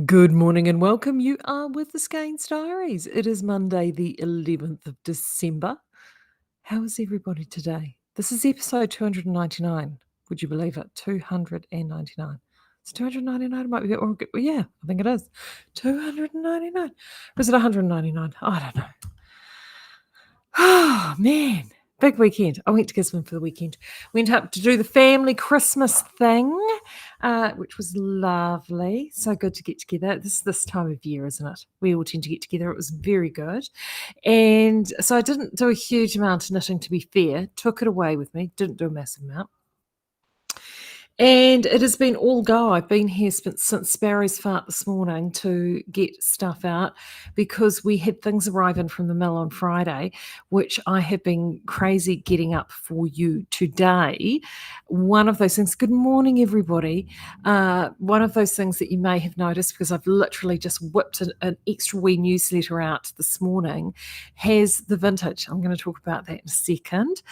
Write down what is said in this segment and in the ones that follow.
Good morning and welcome. You are with the Skeinz Diaries. It is Monday, the 11th of December. How is everybody today? This is episode 299. Would you believe it? 299. It's 299. It might be, or yeah, I think it is. 299. Or is it 199? I don't know. Oh, man. Big weekend. I went to Gisborne for the weekend. Went up to do the family Christmas thing, which was lovely. So good to get together. This time of year, isn't it? We all tend to get together. It was very good. And so I didn't do a huge amount of knitting, to be fair. Took it away with me. Didn't do a massive amount. And it has been all go. I've been here since Sparrow's fart this morning to get stuff out because we had things arrive in from the mill on Friday, which I have been crazy getting up for you today. One of those things, good morning, everybody. One of those things that you may have noticed, because I've literally just whipped an extra wee newsletter out this morning, has the vintage. I'm going to talk about that in a second.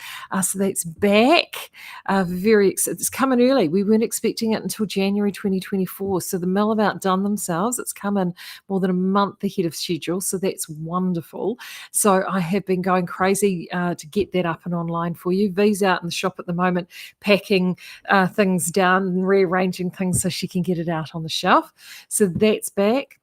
So that's back. It's coming early. We weren't expecting it until January 2024. So the mill have outdone themselves. It's come in more than a month ahead of schedule. So that's wonderful. So I have been going crazy to get that up and online for you. V's out in the shop at the moment, packing things down and rearranging things so she can get it out on the shelf. So that's back.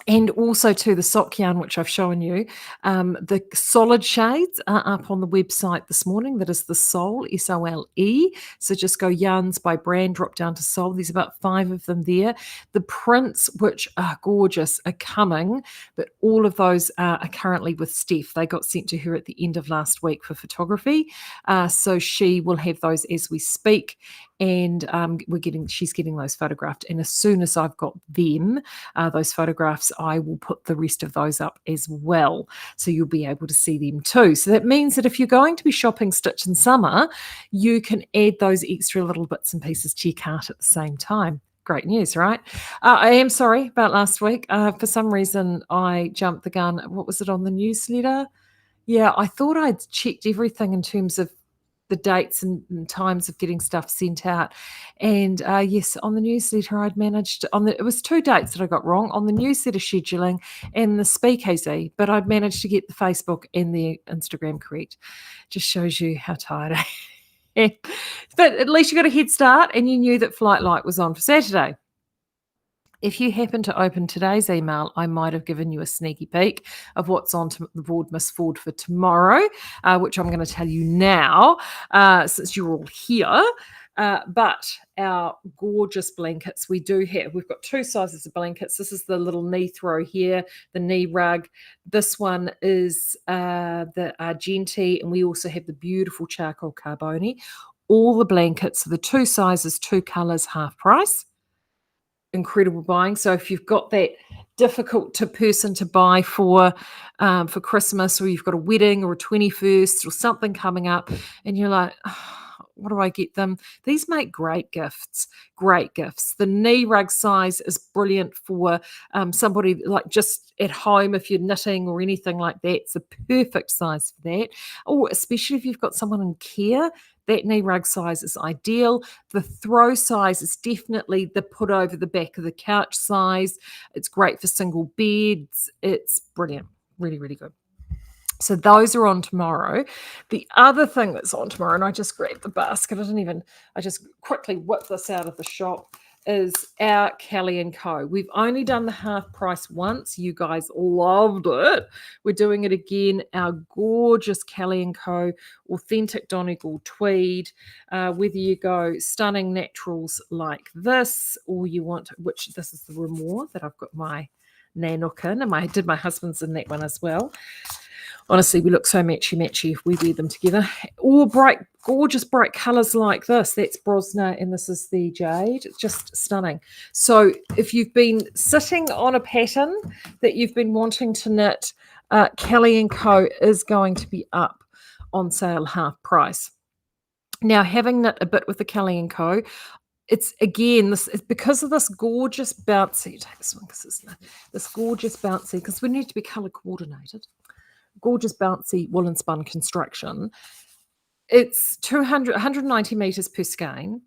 And also to the sock yarn, which I've shown you, the solid shades are up on the website this morning. That is the Sole, S-O-L-E. So just go yarns by brand, drop down to Sole. There's about 5 of them there. The prints, which are gorgeous, are coming, but all of those are currently with Steph. They got sent to her at the end of last week for photography. So she will have those as we speak. And she's getting those photographed. And as soon as I've got them, those photographs, I will put the rest of those up as well. So you'll be able to see them too. So that means that if you're going to be shopping Stitchin Summer, you can add those extra little bits and pieces to your cart at the same time. Great news, right? I am sorry about last week. For some reason, I jumped the gun. What was it on the newsletter? Yeah, I thought I'd checked everything in terms of the dates and times of getting stuff sent out. And yes, on the newsletter, I'd managed it was 2 dates that I got wrong on the newsletter scheduling and the speakeasy, but I'd managed to get the Facebook and the Instagram correct. Just shows you how tired I am. But at least you got a head start and you knew that Flight Light was on for Saturday. If you happen to open today's email, I might have given you a sneaky peek of what's on the board, Miss Ford, for tomorrow, which I'm going to tell you now, since you're all here. But our gorgeous blankets, we've got 2 sizes of blankets. This is the little knee throw here, the knee rug. This one is the Argenti, and we also have the beautiful charcoal carboni. All the blankets are the 2 sizes, 2 colours, half price. Incredible buying. So if you've got that difficult person to buy for Christmas, or you've got a wedding or a 21st or something coming up, and you're like, oh, what do I get them? These make great gifts. Great gifts. The knee rug size is brilliant for somebody like just at home if you're knitting or anything like that. It's a perfect size for that. Or especially if you've got someone in care, that knee rug size is ideal. The throw size is definitely the put over the back of the couch size. It's great for single beds. It's brilliant. Really, really good. So those are on tomorrow. The other thing that's on tomorrow, and I just grabbed the basket. I just quickly whipped this out of the shop, is our Callan Co. We've only done the half price once. You guys loved it. We're doing it again. Our gorgeous Callan Co. Authentic Donegal tweed. Whether you go stunning naturals like this, or you want, which this is the Remore that I've got my Nanook in, and I did my husband's in that one as well. Honestly, we look so matchy-matchy if we wear them together. Or gorgeous bright colours like this. That's Brosna and this is the Jade. It's just stunning. So if you've been sitting on a pattern that you've been wanting to knit, Callan Co is going to be up on sale half price. Now, having knit a bit with the Callan Co, it's again because of this gorgeous bouncy. Take this one because it's this gorgeous bouncy, because we need to be colour coordinated. Gorgeous bouncy woolen spun construction. It's 190 meters per skein,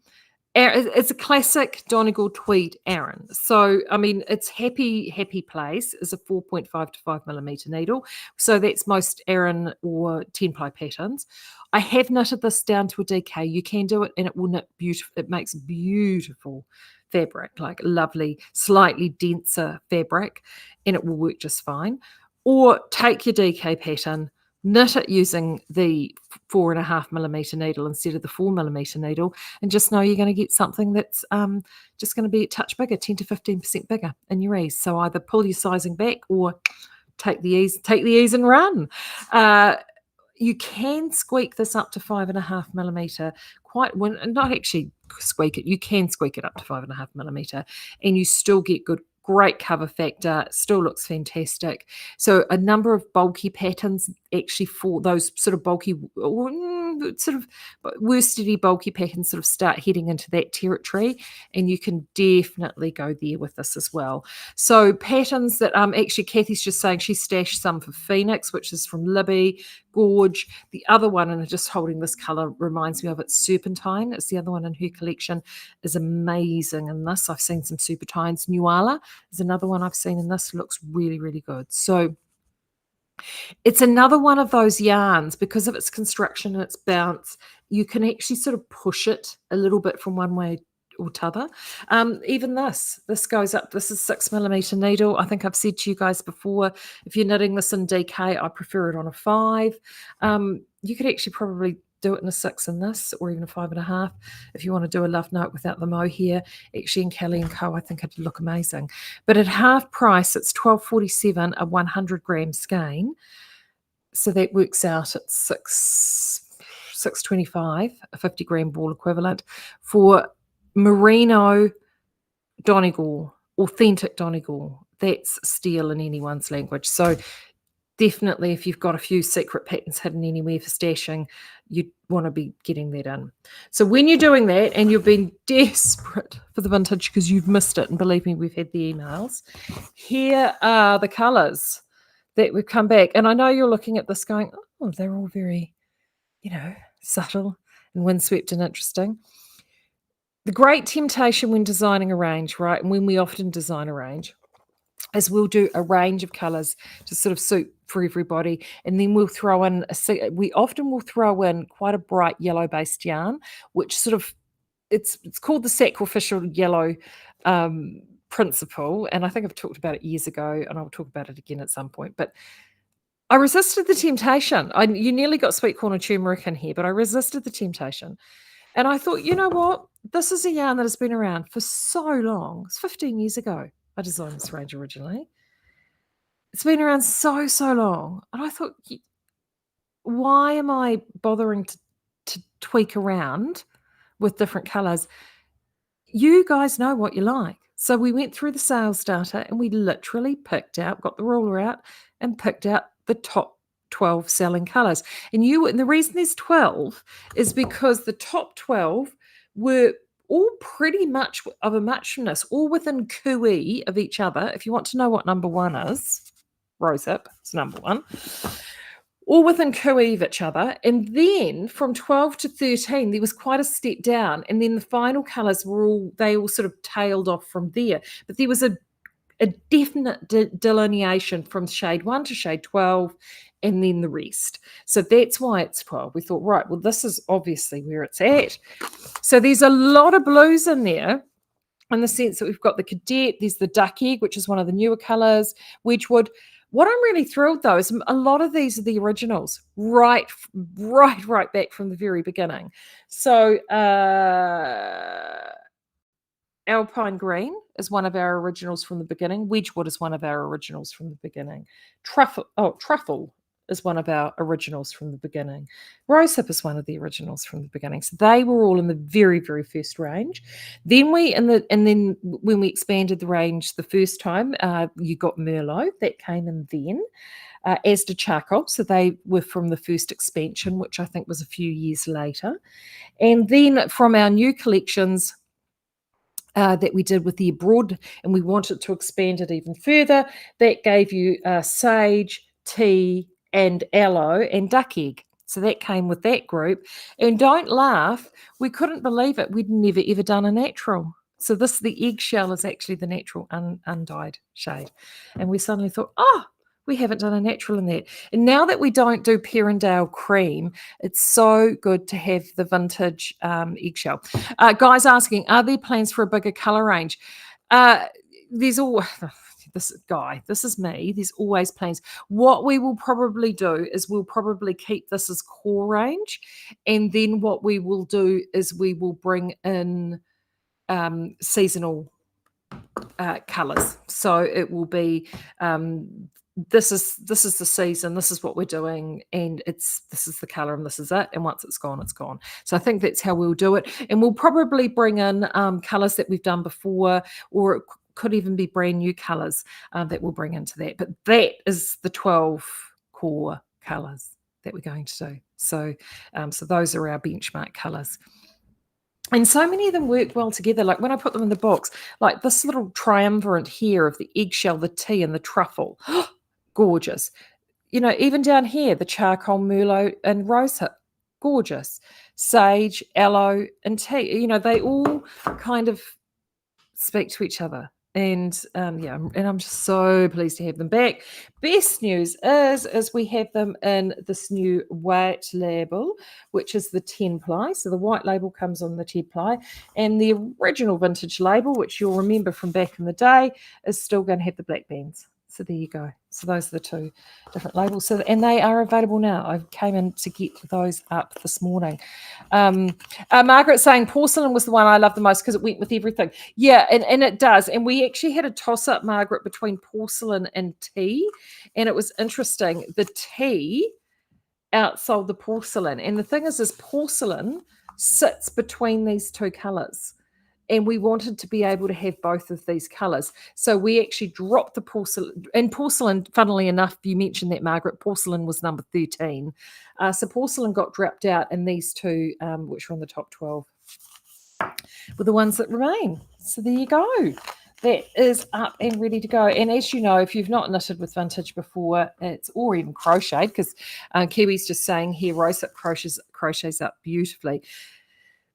It's a classic Donegal tweed Aran. So, I mean, its happy place is a 4.5 to 5 millimeter needle. So that's most Aran or 10 ply patterns. I have knitted this down to a DK. You can do it and it will knit beautiful. It makes beautiful fabric, like lovely, slightly denser fabric, and it will work just fine. Or take your DK pattern, knit it using the 4.5 millimeter needle instead of the 4 millimeter needle, and just know you're going to get something that's just going to be a touch bigger, 10 to 15% bigger in your ease. So either pull your sizing back or take the ease and run. You can squeak this up to 5.5 millimeter. Not actually squeak it. You can squeak it up to 5.5 millimeter, and you still get great cover factor. Still looks fantastic. So a number of bulky patterns actually for those sort of bulky, sort of worstedy bulky patterns sort of start heading into that territory, and you can definitely go there with this as well. So patterns that actually Kathy's just saying she stashed some for Phoenix, which is from Libby, Gorge. The other one, and just holding this color reminds me of it, Serpentine. It's the other one in her collection, is amazing in this. I've seen some Serpentines. Nuala is another one I've seen in this, looks really, really good. So it's another one of those yarns, because of its construction and its bounce, you can actually sort of push it a little bit from one way or t'other. Even this goes up. This is 6 millimeter needle. I think I've said to you guys before, if you're knitting this in DK, I prefer it on a 5. You could actually probably do it in a 6 in this, or even a 5.5 if you want to do a love note without the mohair. Actually in Callan Co, I think it'd look amazing. But at half price, it's $12.47 a 100 gram skein. So that works out at $6.25 a 50 gram ball equivalent for merino Donegal, authentic Donegal. That's steel in anyone's language. So definitely, if you've got a few secret patterns hidden anywhere for stashing, you want to be getting that in. So when you're doing that and you've been desperate for the vintage because you've missed it, and believe me, we've had the emails, here are the colours that we've come back. And I know you're looking at this going, oh, they're all very, subtle and windswept and interesting. The great temptation when designing a range, right, and when we often design a range, is we'll do a range of colours to sort of suit for everybody, and then we'll throw in we often will throw in quite a bright yellow based yarn, which sort of it's called the sacrificial yellow principle, and I think I've talked about it years ago, and I'll talk about it again at some point. But I resisted the temptation. You nearly got sweet corn and turmeric in here, but I resisted the temptation. And I thought, you know what? This is a yarn that has been around for so long. It's 15 years ago I designed this range originally. It's been around so long. And I thought, why am I bothering to tweak around with different colours? You guys know what you like. So we went through the sales data and we literally got the ruler out and picked out the top 12 selling colours. And the reason there's 12 is because the top 12 were all pretty much of a muchness, all within cooey of each other. If you want to know what number 1 is, rosehip is number 1. All within cooey of each other. And then from 12 to 13, there was quite a step down. And then the final colours they all sort of tailed off from there. But there was a definite delineation from shade 1 to shade 12, and then the rest. So that's why it's 12. We thought, right, well, this is obviously where it's at. So there's a lot of blues in there, in the sense that we've got the cadet, there's the duck egg, which is one of the newer colours, Wedgwood. What I'm really thrilled, though, is a lot of these are the originals, right back from the very beginning. So Alpine Green is one of our originals from the beginning. Wedgwood is one of our originals from the beginning. Truffle is one of our originals from the beginning. Rosehip is one of the originals from the beginning. So they were all in the very, very first range. Then when we expanded the range the first time, you got Merlot. That came in then. As did Charcoal. So they were from the first expansion, which I think was a few years later. And then from our new collections that we did with the Abroad, and we wanted to expand it even further, that gave you Sage, Tea, and Aloe, and Duck Egg. So that came with that group. And don't laugh, we couldn't believe it. We'd never, ever done a natural. So the eggshell is actually the natural undyed shade. And we suddenly thought, we haven't done a natural in that. And now that we don't do Perrindale cream, it's so good to have the vintage eggshell. Guys asking, are there plans for a bigger colour range? There's all... This is me. There's always plans. What we will probably do is we'll probably keep this as core range. And then what we will do is we will bring in seasonal colours. So it will be this is the season, this is what we're doing, and this is the colour and this is it. And once it's gone, it's gone. So I think that's how we'll do it. And we'll probably bring in colours that we've done before, or it could even be brand new colours that we'll bring into that. But that is the 12 core colours that we're going to do. So those are our benchmark colours. And so many of them work well together. Like when I put them in the box, like this little triumvirate here of the eggshell, the tea, and the truffle. Gorgeous. Even down here, the charcoal, merlot, and rosehip. Gorgeous. Sage, aloe, and tea. They all kind of speak to each other. And and I'm just so pleased to have them back. Best news is we have them in this new white label, which is the 10 ply. So the white label comes on the 10 ply, and the original vintage label, which you'll remember from back in the day, is still going to have the black bands. So there you go. So those are the two different labels. And they are available now. I came in to get those up this morning. Margaret saying porcelain was the one I loved the most because it went with everything. Yeah, and it does. And we actually had a toss-up, Margaret, between porcelain and tea. And it was interesting. The tea outsold the porcelain. And the thing is porcelain sits between these two colours. And we wanted to be able to have both of these colours. So we actually dropped the porcelain. And porcelain, funnily enough, you mentioned that, Margaret, porcelain was number 13. So porcelain got dropped out, and these two, which were on the top 12, were the ones that remain. So there you go. That is up and ready to go. And as you know, if you've not knitted with vintage before, or even crocheted, because Kiwi's just saying here, rosehip crochets up beautifully.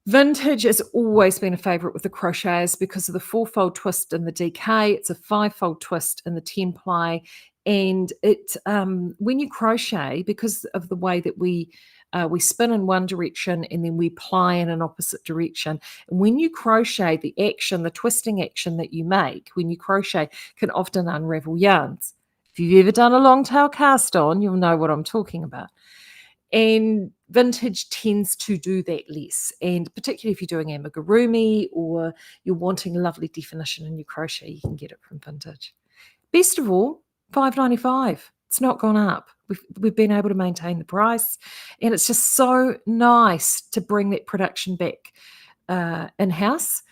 Vintage has always been a favourite with the crocheters because of the 4-fold twist in the DK. It's a 5-fold twist in the 10 ply, and it when you crochet, because of the way that we spin in one direction and then we ply in an opposite direction. And when you crochet, the action, the twisting action that you make when you crochet can often unravel yarns. If you've ever done a long tail cast on, you'll know what I'm talking about. And vintage tends to do that less, and particularly if you're doing amigurumi or you're wanting lovely definition in your crochet, you can get it from vintage. Best of all, $5.95. It's not gone up. We've been able to maintain the price, and it's just so nice to bring that production back in-house.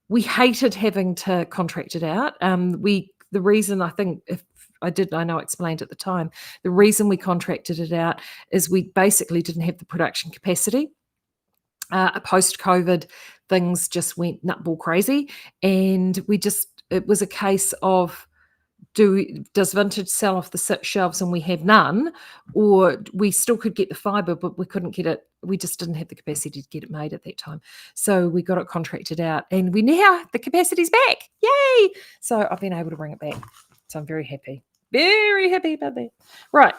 We hated having to contract it out. The reason I think, I know I explained at the time, the reason we contracted it out is we basically didn't have the production capacity. Post-COVID, things just went nutball crazy, and it was a case of, does vintage sell off the shelves and we have none, or we still could get the fibre, but we couldn't get it. We just didn't have the capacity to get it made at that time. So we got it contracted out, and the capacity's back. Yay! So I've been able to bring it back. So I'm very happy. Very happy about that. Right.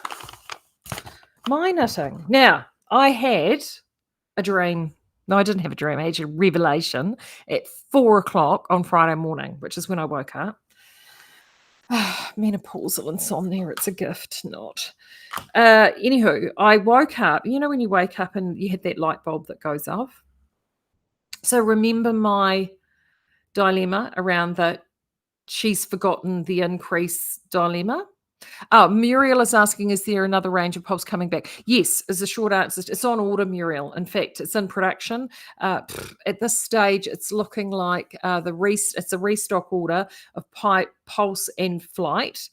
My knitting. Now, I had a dream. No, I didn't have a dream. I had a revelation at 4:00 on Friday morning, which is when I woke up. Menopausal insomnia, it's a gift, not. Anywho, I woke up. You know when you wake up and you have that light bulb that goes off? So remember my dilemma around she's forgotten the increase dilemma? Oh, Muriel is asking, is there another range of pops coming back? Yes, is the short answer. It's on order, Muriel. In fact, it's in production. At this stage, it's looking like it's a restock order of Pipe, Pulse, and Flight.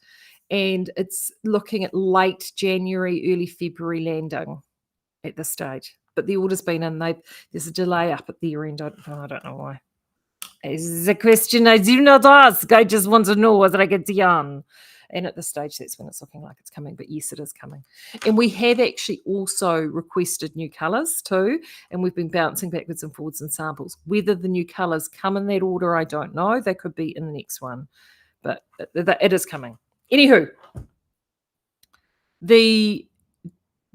And it's looking at late January, early February landing at this stage. But the order's been in. There's a delay up at their end. I don't know why. It's a question I do not ask. I just want to know whether I get the yarn. And at this stage, that's when it's looking like it's coming. But yes, it is coming. And we have actually also requested new colours too. And we've been bouncing backwards and forwards in samples. Whether the new colours come in that order, I don't know. They could be in the next one. But it is coming. Anywho, the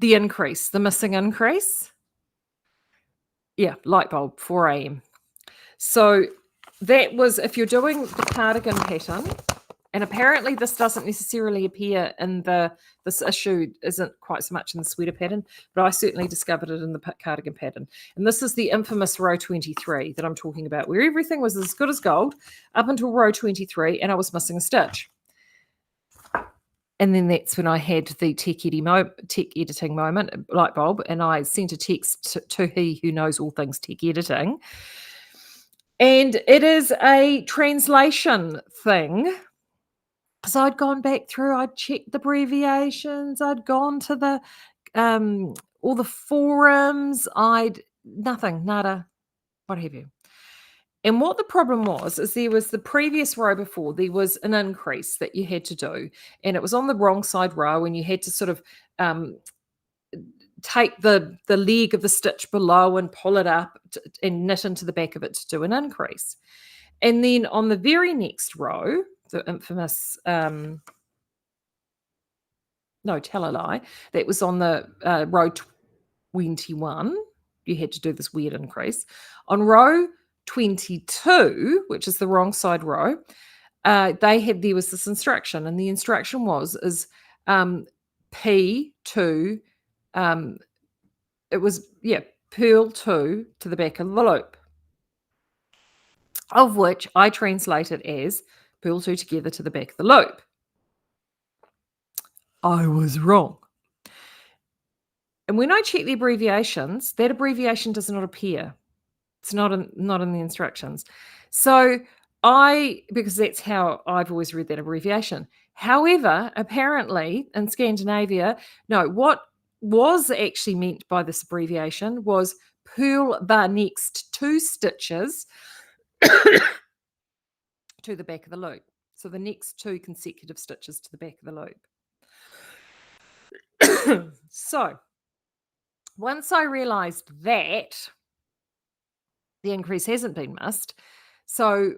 increase, the missing increase. Yeah, light bulb, 4 a.m. So that was, if you're doing the cardigan pattern, and apparently this doesn't necessarily appear in this issue isn't quite so much in the sweater pattern, but I certainly discovered it in the cardigan pattern. And this is the infamous row 23 that I'm talking about, where everything was as good as gold up until row 23, and I was missing a stitch. And then that's when I had the tech editing moment, light bulb, and I sent a text to he who knows all things tech editing. And it is a translation thing. So I'd gone back through, I'd checked the abbreviations, I'd gone to the all the forums, nada, what have you. And what the problem was is there was the previous row before, there was an increase that you had to do, and it was on the wrong side row, and you had to sort of take the leg of the stitch below and pull it up and knit into the back of it to do an increase. And then on the very next row, the infamous, no, tell a lie, that was on the row 21, you had to do this weird increase. On row 22, which is the wrong side row, there was this instruction, and the instruction is P2, it was, purl 2 to the back of the loop, of which I translated as purl 2 together to the back of the loop. I was wrong. And when I check the abbreviations, that abbreviation does not appear. It's not in the instructions. So because that's how I've always read that abbreviation. However, apparently in Scandinavia, no, what was actually meant by this abbreviation was purl the next 2 stitches to the back of the loop. So the next 2 consecutive stitches to the back of the loop. So once I realized that the increase hasn't been missed, so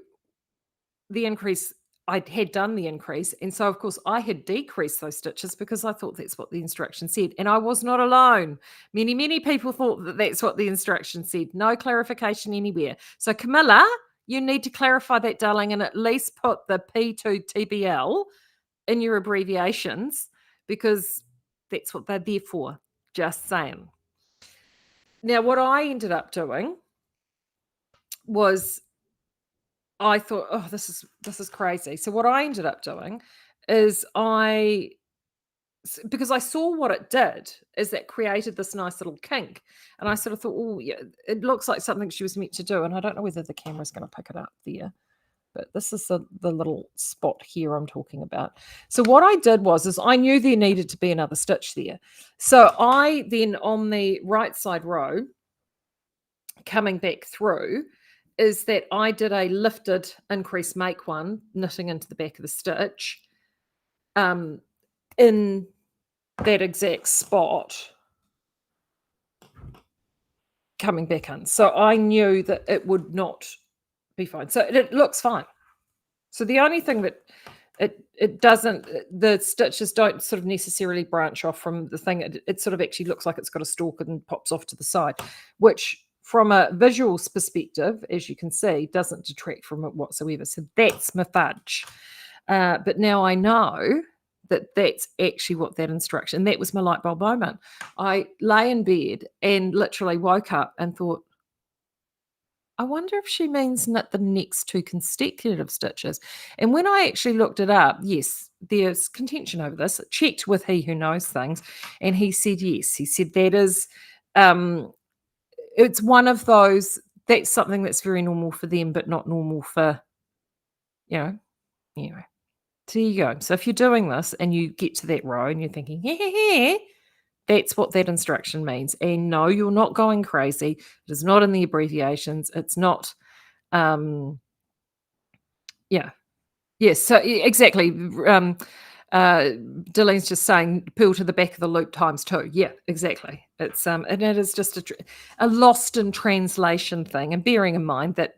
the increase, I had done the increase, and so of course I had decreased those stitches because I thought that's what the instruction said, and I was not alone. Many people thought that that's what the instruction said. No clarification anywhere. So Camilla, you need to clarify that, darling, and at least put the P2 TBL in your abbreviations, because that's what they're there for. Just saying. Now, what I ended up doing was, I thought, oh, this is crazy. So what I ended up doing is because I saw what it did is that created this nice little kink, and I sort of thought, oh yeah, it looks like something she was meant to do, and I don't know whether the camera's going to pick it up there, but this is the little spot here I'm talking about. So what I did is I knew there needed to be another stitch there. So I then, on the right side row, coming back through, is that I did a lifted increase make one, knitting into the back of the stitch in that exact spot, coming back in. So I knew that it would not be fine. So it looks fine. So the only thing that it doesn't, the stitches don't sort of necessarily branch off from the thing. It sort of actually looks like it's got a stalk and pops off to the side, which from a visuals perspective, as you can see, doesn't detract from it whatsoever. So that's my fudge. But now I know that that's actually what that instruction, that was my light bulb moment. I lay in bed and literally woke up and thought, I wonder if she means knit the next 2 consecutive stitches. And when I actually looked it up, yes, there's contention over this. I checked with he who knows things, and he said yes. He said that is, it's one of those, that's something that's very normal for them, but not normal for, anyway. So there you go. So if you're doing this and you get to that row and you're thinking, yeah, that's what that instruction means. And no, you're not going crazy. It is not in the abbreviations. It's not, Yes, so exactly. Dylan's just saying peel to the back of the loop times 2. Yeah, exactly. It's and it is just a lost in translation thing, and bearing in mind that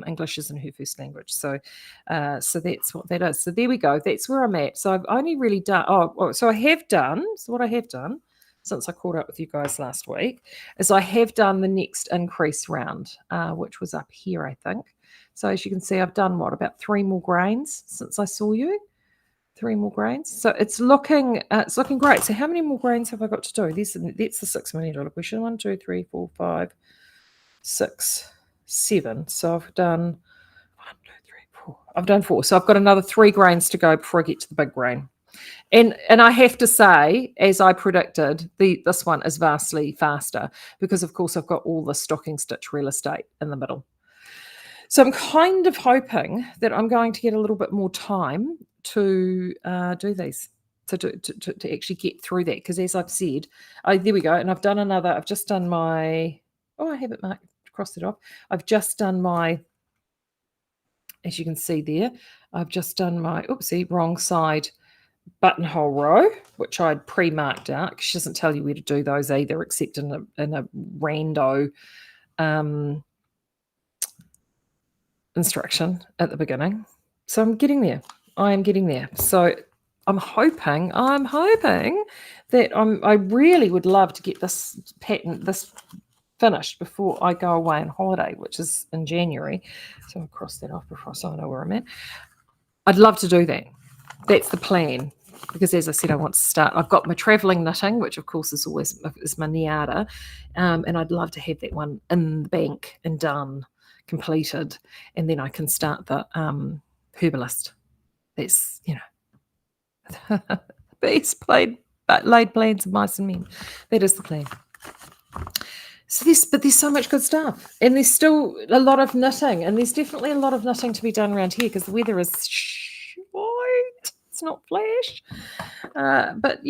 English isn't her first language, so that's what that is. So there we go. That's where I'm at. So I've only really done. So I have done. So what I have done since I caught up with you guys last week is I have done the next increase round, which was up here, I think. So as you can see, I've done about 3 more grains since I saw you. 3 more grains. So it's looking great. So how many more grains have I got to do? That's the $6 million question. 1, 2, 3, 4, 5, 6, 7. So I've done 1, 2, 3, 4. I've done 4. So I've got another 3 grains to go before I get to the big grain. And I have to say, as I predicted, this one is vastly faster because, of course, I've got all the stocking stitch real estate in the middle. So I'm kind of hoping that I'm going to get a little bit more time to do these, to actually get through that. Because as I've said, there we go. And I've done another. I've just done my. Oh, I have it marked. Crossed it off. I've just done my. As you can see there, I've just done my. Oopsie, wrong side buttonhole row, which I'd pre-marked out because she doesn't tell you where to do those either, except in a rando instruction at the beginning. So I'm getting there. I am getting there. So I'm hoping that I really would love to get this finished before I go away on holiday, which is in January. So I'll cross that off before I know where I'm at. I'd love to do that. That's the plan. Because as I said, I want to start. I've got my travelling knitting, which of course is always my niada, and I'd love to have that one in the bank and done, completed, and then I can start the herbalist. That's best laid plans of mice and men. That is the plan. So there's so much good stuff, and there's still a lot of knitting, and there's definitely a lot of knitting to be done around here because the weather is white. It's not flash, but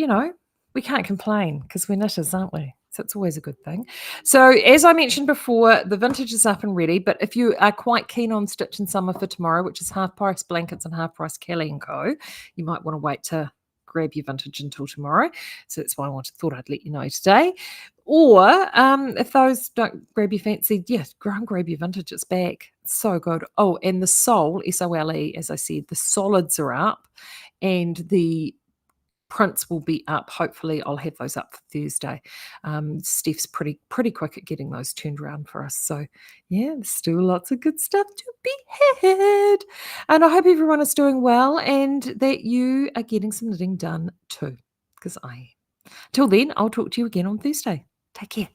we can't complain because we're knitters, aren't we? So it's always a good thing. So as I mentioned before, the vintage is up and ready, but if you are quite keen on Stitchin Summer for tomorrow, which is half price blankets and half price Callan Co, you might want to wait to grab your vintage until tomorrow. So that's why I thought I'd let you know today. Or if those don't grab your fancy, go and grab your vintage. It's back. It's so good. Oh, and the sole, SOLE, as I said, the solids are up and the prints will be up. Hopefully I'll have those up for Thursday. Steph's pretty quick at getting those turned around for us. So there's still lots of good stuff to be had. And I hope everyone is doing well and that you are getting some knitting done too, because I am. Till then, I'll talk to you again on Thursday. Take care.